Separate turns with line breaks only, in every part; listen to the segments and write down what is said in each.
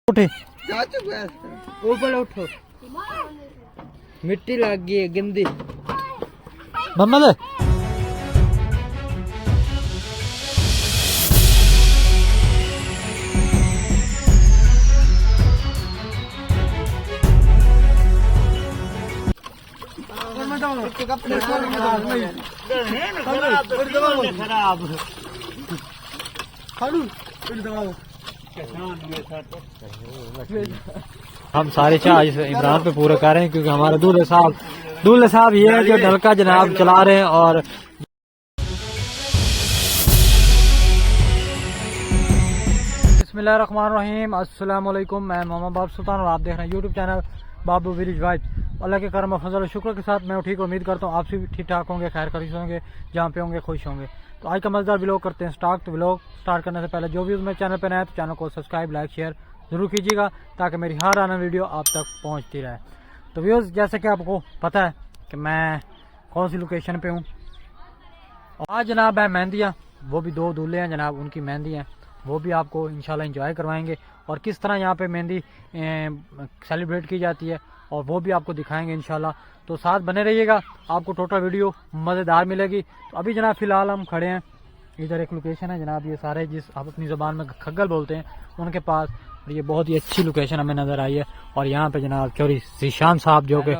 उठे
ऊपर उठो, मिट्टी लग गई है गंदी।
मोहम्मद
कपड़े
हम सारे चाह इस इमरान पे पूरे कर रहे हैं क्योंकि हमारे दूल्हे साहब ये है जो ढलका जनाब चला रहे हैं। और बिस्मिल्लाहिर्रहमानिर्रहीम, अस्सलाम वालेकुम। मैं मोहम्मद बाब सुल्तान और आप देख रहे हैं यूट्यूब चैनल बाबू विलेज वाइब। अल्लाह के करम और फजल और शुक्र के साथ मैं ठीक उम्मीद करता हूँ आप भी ठीक ठाक होंगे, खैर खरीश होंगे, जहाँ पे होंगे खुश होंगे। तो आज का मजेदार व्लॉग करते हैं स्टार्ट। तो व्लॉग स्टार्ट करने से पहले जो भी मेरे चैनल पर नया है तो चैनल को सब्सक्राइब, लाइक, शेयर जरूर कीजिएगा ताकि मेरी हर आने वीडियो आप तक पहुँचती रहे। तो व्यूअर्स, जैसे कि आपको पता है कि मैं कौन सी लोकेशन पे हूँ। आज जनाब है मेहंदियाँ, वो भी दो दूल्हे हैं जनाब, उनकी मेहंदी हैं, वो भी आपको इंशाल्लाह एंजॉय करवाएंगे और किस तरह यहाँ पे मेहंदी सेलिब्रेट की जाती है और वो भी आपको दिखाएंगे इंशाल्लाह। तो साथ बने रहिएगा, आपको टोटल वीडियो मज़ेदार मिलेगी। तो अभी जनाब फ़िलहाल हम खड़े हैं, इधर एक लोकेशन है जनाब, ये सारे जिस आप अपनी ज़बान में खग्गल बोलते हैं उनके पास, और ये बहुत ही अच्छी लोकेशन हमें नज़र आई है। और यहाँ पे जनाब चौधरी ज़ीशान साहब जो कि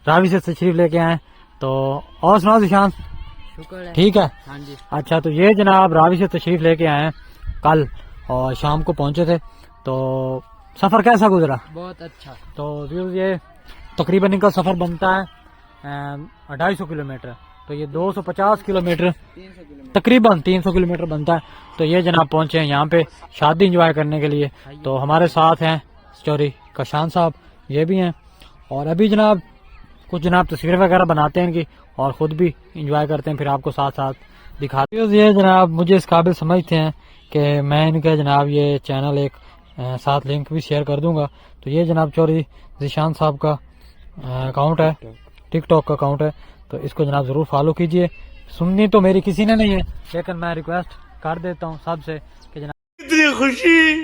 रावी से तशरीफ लेके आए। तो और सुनाओ ज़ीशान,
शुक्र है,
ठीक है?
हाँ जी।
अच्छा, तो ये जनाब रावी से तशरीफ लेके आए हैं कल और शाम को पहुंचे थे। तो सफ़र कैसा गुजरा?
बहुत अच्छा।
तो ये तकरीबन इनका सफ़र बनता है 250 किलोमीटर, तो ये 250 किलोमीटर तकरीबन 300 किलोमीटर बनता है। तो ये जनाब पहुंचे हैं यहाँ पे शादी एंजॉय करने के लिए। तो हमारे साथ हैं चौधरी कशान साहब, ये भी हैं। और अभी जनाब कुछ जनाब तस्वीर वगैरह बनाते हैं इनकी और ख़ुद भी इंजॉय करते हैं, फिर आपको साथ साथ दिखाते हैं। ये जनाब मुझे इस काबिल समझते हैं कि मैं इनके जनाब ये चैनल एक साथ लिंक भी शेयर कर दूंगा। तो ये जनाब चौधरी ज़ीशान साहब का अकाउंट है, टिकटॉक का अकाउंट है, तो इसको जनाब ज़रूर फॉलो कीजिए। सुननी तो मेरी किसी ने नहीं है, लेकिन मैं रिक्वेस्ट कर देता हूँ सबसे कि जनाब इतनी खुशी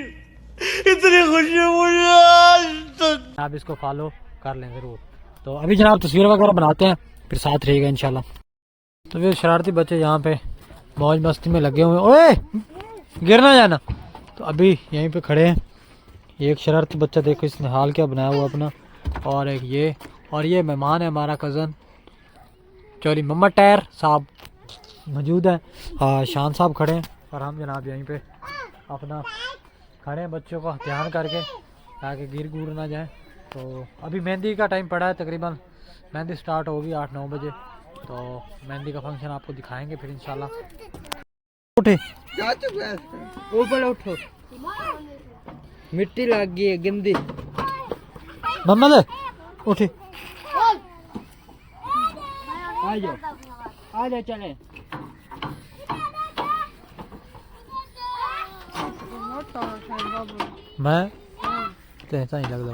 मुझे आप इसको फॉलो कर लें ज़रूर। तो अभी जनाब तस्वीर वगैरह बनाते हैं, फिर साथ रहेगा इंशाल्लाह। तो ये शरारती बच्चे यहाँ पे मौज मस्ती में लगे हुए हैं, ओए गिरना जाना। तो अभी यहीं पे खड़े हैं, एक शरारती बच्चा देखो इसने हाल क्या बनाया हुआ अपना, और एक ये, और ये मेहमान है हमारा कज़न चौधरी मोहम्मद टैर साहब मौजूद है। शान साहब खड़े हैं और हम जनाब यहीं पे अपना खड़े हैं बच्चों का ध्यान करके ताकि गिर गुर ना जाए। तो अभी मेहंदी का टाइम पड़ा है, तकरीबन मेहंदी स्टार्ट होगी 8-9 बजे। तो मेहंदी का फंक्शन आपको दिखाएंगे फिर इंशाल्लाह। उठे
ऊपर उठो, मिट्टी लग गई है गंदी।
मोहम्मद उठे,
आ जाओ चले।
मैं ऐसा ही लगता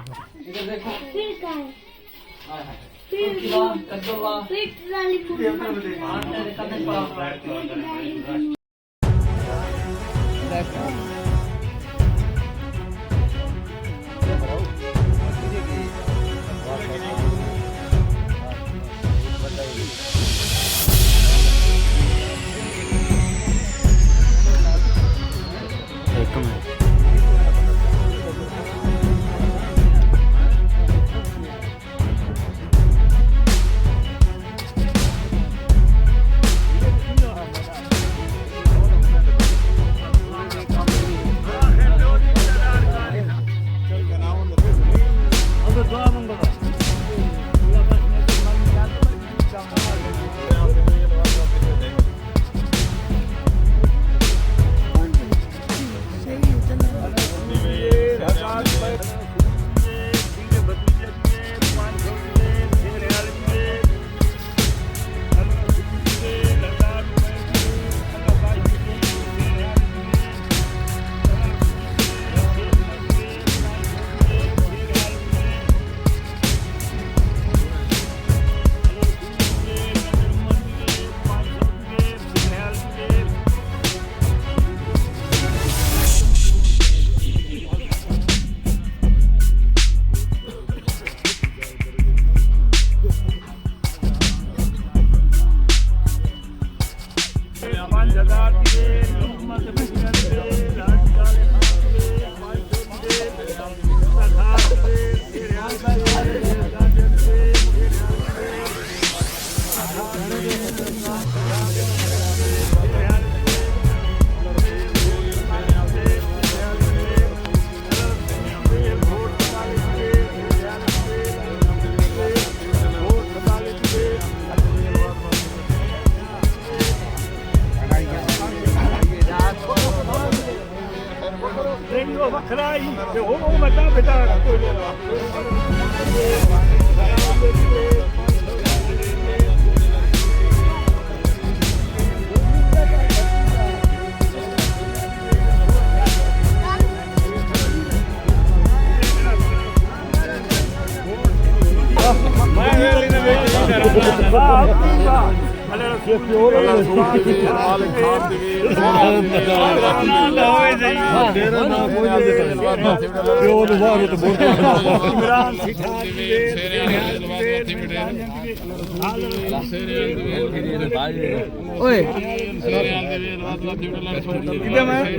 ओए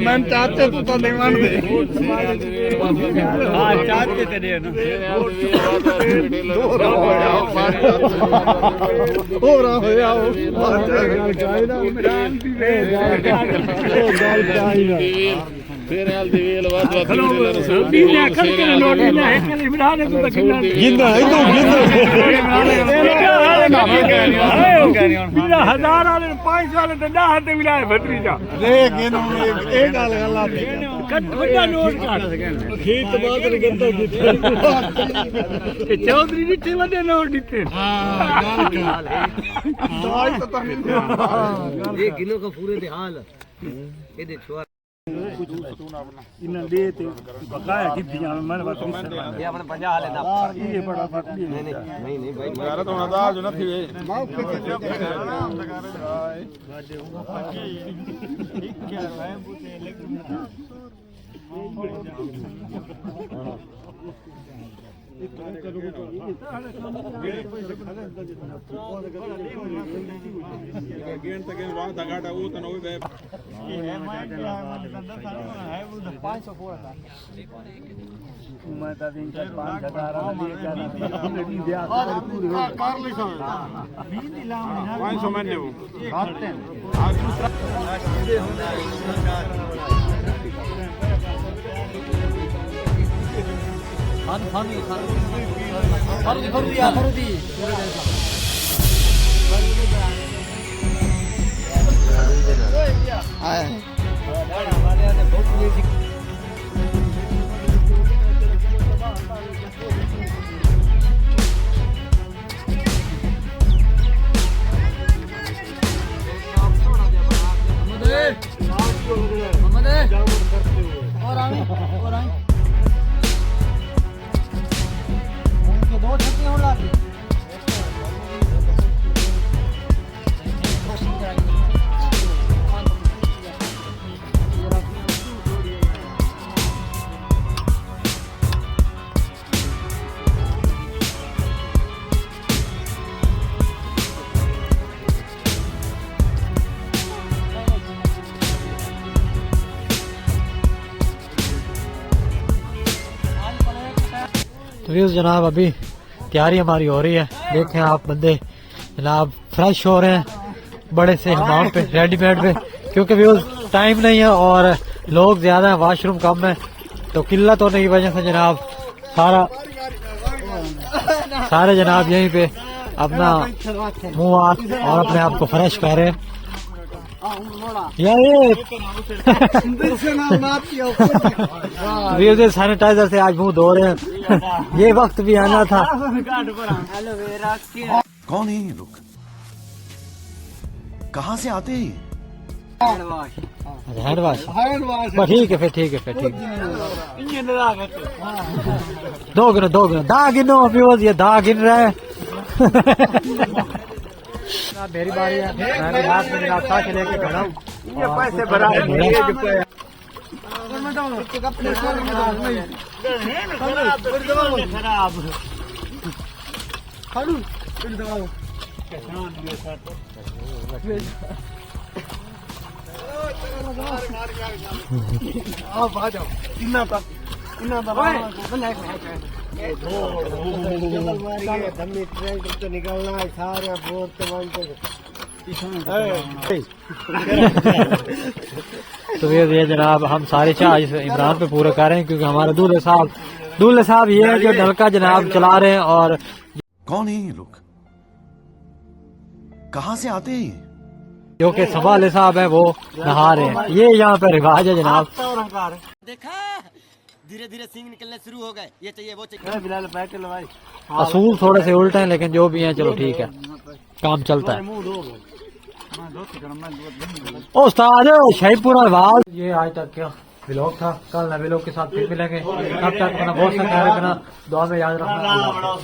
मैं चाहते तो नहीं मानते हाँ चाहते तेरे ना हो रहा हो यार
तेरे हाल दी वेल बात बात
नीले अखर के नोट नीले है कल इमरान को तक
गिंदा है तो गिंदा
मेरा 1000 वाले 5 वाले तो 10 हाथ मिलाए भत्रीजा
लेकिन एक गाल गल्ला
कट बड़ा नोट काट
खेत बात गंदा किथे
ये चौधरी नीचे वडे नोट दिते
दवाई तो
ये किलो का पूरे दे हाल ये दे छोरा
इन्हें दे ते बकाया किदियां मन बात
ये अपने 50 हाले दा
ये बड़ा बात
नहीं भाई
यार तो ना जो न थी गेन तक रात गाटा वो तो नवी
500 फोड़ा था मैं तो दिन का 5000
कार लिखा 500 मैंने वो
फरुदी
तो व्यूज जनाब अभी तैयारी हमारी हो रही है। देखें आप बंदे जनाब फ्रेश हो रहे हैं बड़े से हमाम पे रेडीमेड पे, क्योंकि व्यूज टाइम नहीं है और लोग ज्यादा है, वॉशरूम कम है, तो किल्लत होने की वजह से जनाब सारे जनाब यहीं पे अपना मुंह हाथ और अपने आप को फ्रेश कर रहे हैं। ये सैनिटाइजर से आज मुंह धो रहे हैं। ये वक्त भी आना था।
कौन है ये लोग, कहाँ से आते हैं?
हैंड वाश ठीक है फिर ठीक है दो गिनो दा गिनो अभी वो ये दा गिन रहा है। मेरी बारी है, मैं रात में नाश्ता के लेके खड़ा हूँ। ये पैसे भरा
आप आ जाओ इतना तक निकलना है सारे बोर्ड
तो ये जनाब हम सारे चाह इस इमरान पे पूरे कर रहे हैं, क्योंकि हमारे दूल्हे साहब ये है जो नलका जनाब चला रहे हैं। और
कौन है ये लोग, कहाँ से आते हैं?
जो कि सवाले साहब है वो नहा रहे हैं। ये यहाँ पे रिवाज है जनाब।
देखा धीरे धीरे सींग निकलने शुरू हो गए, ये चाहिए वो चाहिए। बिलाल बैठ लो भाई।
असूल थोड़े से उल्टे हैं लेकिन जो भी हैं चलो ठीक है, काम चलता है। उस्ताद शाहीपुरा वाल। ये आज तक क्या व्लॉग था, कल नए व्लॉग के साथ फिर मिलेंगे। तब तक अपना बहुत सा ख्याल रखना, दुआ में याद रखना।